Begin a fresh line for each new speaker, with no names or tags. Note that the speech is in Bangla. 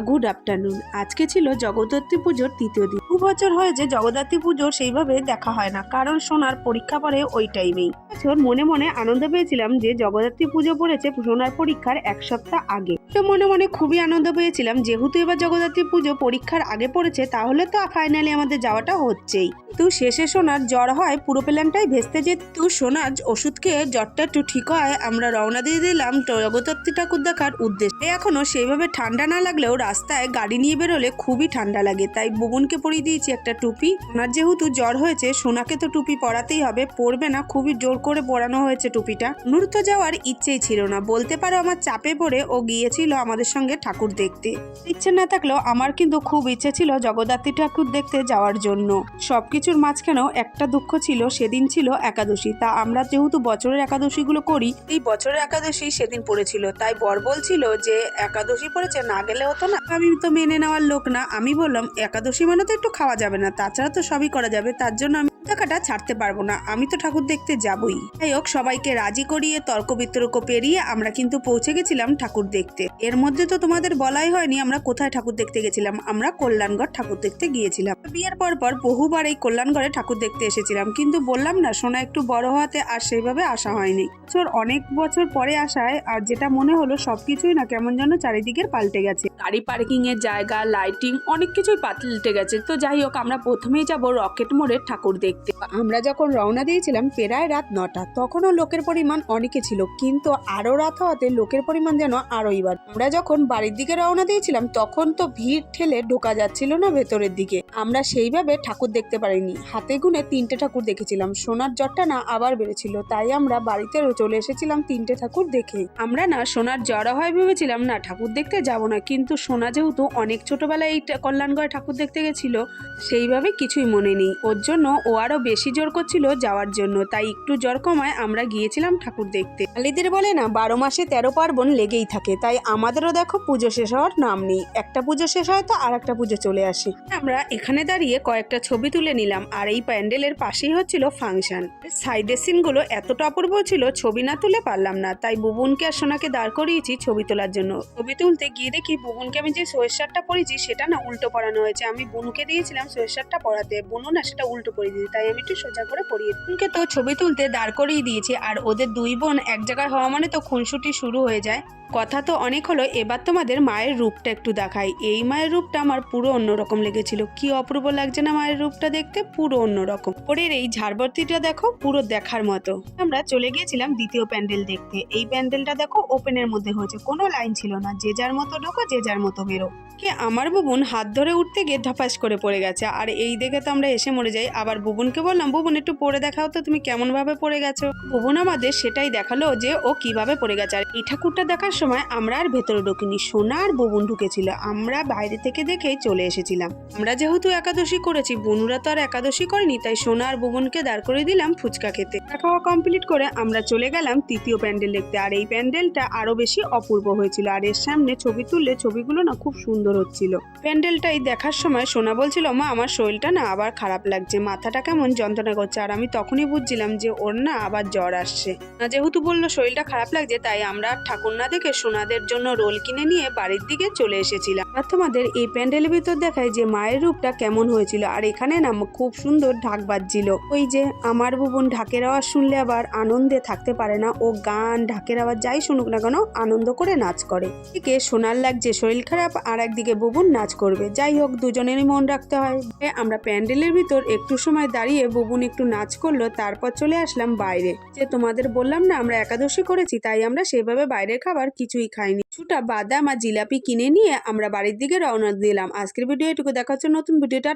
Good afternoon. আজকে ছিল জগদ্ধাত্রী পুজোর তৃতীয় দিন। 2 বছর হয়েছে জগদ্ধাত্রী পুজো সেইভাবে দেখা হয় না, কারণ সোনার পরীক্ষা পড়ে ওই টাইমেই। বছর মনে মনে আনন্দ পেয়েছিলাম যে জগদ্ধাত্রী পুজো পড়েছে সোনার পরীক্ষার 1 সপ্তাহ আগে। তো মনে মনে খুবই আনন্দ পেয়েছিলাম, যেহেতু এবার জগদ্ধাত্রী পুজো পরীক্ষার আগে পড়েছে তাহলে তো ফাইনালি আমাদের যাওয়াটা হচ্ছেই। তো শেষে সোনার জ্বর হয়, পুরো প্ল্যানটাই ভেস্তে যেত। তো সোনার ওষুধ খেয়ে জ্বরটা একটু ঠিক হয়, আমরা রওনা দিয়ে দিলাম জগদ্ধাত্রী ঠাকুর দেখার উদ্দেশ্যে। এখনো সেইভাবে ঠান্ডা না লাগলেও রাস্তায় গাড়ি নিয়ে বেরোলে খুবই ঠান্ডা লাগে, তাই বুবুনকে পরিয়ে দিয়েছি একটা টুপি। সোনার যেহেতু জ্বর হয়েছে, সোনাকে তো টুপি পরাতেই হবে, পরবে না, খুবই জোর করে পরানো হয়েছে টুপিটা। নূর যাওয়ার ইচ্ছেই ছিল না, বলতে পারো আমার চাপে পড়ে ও গিয়েছিল আমাদের সঙ্গে ঠাকুর দেখতে। ইচ্ছে না থাকলেও আমার কিন্তু খুব ইচ্ছে ছিল জগদ্ধাত্রী ঠাকুর দেখতে যাওয়ার জন্য। সবকিছুর মাঝখানেও একটা দুঃখ ছিল, সেদিন ছিল একাদশী। তা আমরা যেহেতু বছরের একাদশীগুলো করি, এই বছরের একাদশী সেদিন পড়েছিল, তাই বর বলছিল যে একাদশী পড়েছে, না গেলে হতো না। আমি তো মেনে নেওয়ার লোক না, আমি বললাম একাদশী মানে তো একটু খাওয়া যাবে না, তাছাড়া তো সবই করা যাবে, তার জন্য আমি টাকাটা ছাড়তে পারবো না, আমি তো ঠাকুর দেখতে যাবই। যাই হোক, সবাইকে রাজি করিয়ে তর্ক বিতর্ক পেরিয়ে আমরা কিন্তু পৌঁছে গেছিলাম ঠাকুর দেখতে। এর মধ্যে তো তোমাদের বলাই হয়নি আমরা কোথায় ঠাকুর দেখতে গেছিলাম। আমরা কল্যাণগড় ঠাকুর দেখতে গিয়েছিলাম। বিয়ের পর বহুবার এই কল্যাণগড়ে ঠাকুর দেখতে এসেছিলাম, কিন্তু বললাম না সোনা একটু বড় হওয়াতে আর সেইভাবে আসা হয়নি। অনেক বছর পরে আসায় আর যেটা মনে হলো সবকিছুই না কেমন যেন চারিদিকের পাল্টে গেছে। গাড়ি পার্কিং এর জায়গা, লাইটিং, অনেক কিছুই পাল্টে গেছে। তো যাই হোক, আমরা প্রথমেই যাব রকেট মোড়ের ঠাকুর দেখতে। আমরা যখন রওনা দিয়েছিলাম প্রায় রাত 9টা, তখনও লোকের পরিমাণ অনেকে ছিল, কিন্তু আরো রাত হওয়াতে লোকের পরিমাণ যেন আরোই বার। আমরা যখন বাড়ির দিকে রওনা দিয়েছিলাম তখন তো ভিড় ঠেলে ঢোকা যাচ্ছিল না ভেতরের দিকে। আমরা সেইভাবে ঠাকুর দেখতে পারিনি, হাতে গুনে 3টে ঠাকুর দেখেছিলাম। সোনার জ্বরটা না আবার বেড়েছিল, তাই আমরা বাড়িতে চলে এসেছিলাম 3টে ঠাকুর দেখে। আমরা না সোনার জ্বর হয় ভেবেছিলাম না ঠাকুর দেখতে যাব না, কিন্তু সোনা যেহেতু অনেক ছোটবেলায় এই কল্যাণগড় ঠাকুর দেখতে গেছিল, সেইভাবে কিছুই মনে নেই, ওর জন্য ও আরো বেশি জোর করছিল যাওয়ার জন্য, তাই একটু জ্বর কমায় আমরা গিয়েছিলাম ঠাকুর দেখতে। বাঙালিদের বলে না 12 মাসে 13 পার্বণ লেগেই থাকে, তাই আমাদেরও দেখো পুজো শেষ হওয়ার নাম নেই। একটা পুজো শেষ হয় তো আর একটা পুজো চলে আসে। আমরা এখানে দাঁড়িয়ে কয়েকটা ছবি তুলে নিলাম, আর এই প্যান্ডেলের পাশেই হচ্ছিল ফাংশন। সাইডের সিনগুলো এতটা অপূর্ব ছিল, ছবি না তুলে পারলাম না, তাই বুবুনকে আর সোনাকে দাঁড় করিয়েছি ছবি তোলার জন্য। ছবি তুলতে গিয়ে দেখি বুবুনকে আমি যে সোয়েট শার্টটা পরেছি সেটা না উল্টো পরানো হয়েছে। আমি বুনুকে দিয়েছিলাম সোয়েট শার্টটা পরাতে, বুনু না সেটা উল্টো পরিয়ে দিয়েছে, তাই আমি একটু সোজা করে পরিয়ে বুনুকে তো ছবি তুলতে দাঁড় করিয়ে দিয়েছি। আর ওদের দুই বোন এক জায়গায় হওয়া মানে তো খুনসুটি শুরু হয়ে যায়। কথা তো অনেক হলো, এবার তোমাদের মায়ের রূপটা একটু দেখাই। এই মায়ের রূপটা আমার পুরো অন্যরকম লেগেছিল, কি অপূর্ব লাগছে না মায়ের রূপটা দেখতে, পুরো অন্যরকম। পরের এই ঝাড়বর্তিটা দেখো, পুরো দেখার মতো। আমরা চলে গিয়েছিলাম দ্বিতীয় প্যান্ডেল দেখতে। এই প্যান্ডেলটা দেখো ওপেনের মধ্যে হয়েছে, কোনো লাইন ছিল না, যে যার মতো ঢোকো যে যার মতো বেরো। কে আমার বুবুন হাত ধরে উঠতে গিয়ে ধপাস করে পড়ে গেছে, আর এই দেখে তো আমরা এসে মরে যাই। আবার বুবুনকে বললাম বুবুন একটু পড়ে দেখাও তো তুমি কেমন ভাবে পড়ে গেছো। বুবুন আমাদের সেটাই দেখালো যে ও কিভাবে পড়ে গেছে। আর এই ঠাকুরটা দেখার সময় আমরা আর ভেতরে ঢুকিনি, সোনা আর বুবুন ঢুকেছিল, আমরা বাইরে থেকে দেখেই চলে এসেছিলাম। আমরা যেহেতু একাদশী করেছি, বুনুরা তো আর একাদশী করেনি, তাই সোনা আর বুবুনকে দাঁড় করে দিলাম ফুচকা খেতে। খাওয়া কমপ্লিট করে আমরা চলে গেলাম তৃতীয় প্যান্ডেল দেখতে। আর এই প্যান্ডেলটা আরো বেশি অপূর্ব হয়েছিল, আর এর সামনে ছবি তুললে ছবিগুলো না খুব সুন্দর হচ্ছিল। প্যান্ডেলটাই দেখার সময় সোনা বলছিল মা আমার শরীরটা না আবার খারাপ লাগছে, মাথাটা কেমন যন্ত্রণা করছে। আর আমি তখনই বুঝছিলাম যে ওর না আবার জ্বর আসছে। যেহেতু বললো শরীরটা খারাপ লাগছে, তাই আমরা ঠাকুর না দেখে সোনাদের জন্য রোল কিনে নিয়ে বাড়ির দিকে চলে এসেছিলাম। আর তোমাদের এই প্যান্ডেলের ভিতর দেখায় যে মায়ের রূপটা কেমন হয়েছিল। আর এখানে না খুব সুন্দর ঢাক বাজছিল। ওই যে আমার বুবুন ঢাকের আওয়াজ শুনলে আবার আনন্দে থাকতে পারে না, ও গান ঢাকের আওয়াজ যাই শুনুক না কেন আনন্দ করে নাচ করে। এদিকে সোনার লাগছে শরীর খারাপ, আর একদিকে বুবুন নাচ করবে। যাই হোক, দুজনেরই মন রাখতে হয়। আমরা প্যান্ডেলের ভিতর একটু সময় দাঁড়িয়ে বুবুন একটু নাচ করলো, তারপর চলে আসলাম বাইরে। যে তোমাদের বললাম না আমরা একাদশী করেছি, তাই আমরা সেভাবে বাইরের খাবার কিছুই খাইনি। কিছুটা বাদাম আর জিলাপি কিনে নিয়ে আমরা বাড়ির দিকে রওনা দিলাম। আজকের ভিডিও এটুকু, দেখা হচ্ছে নতুন ভিডিওটা।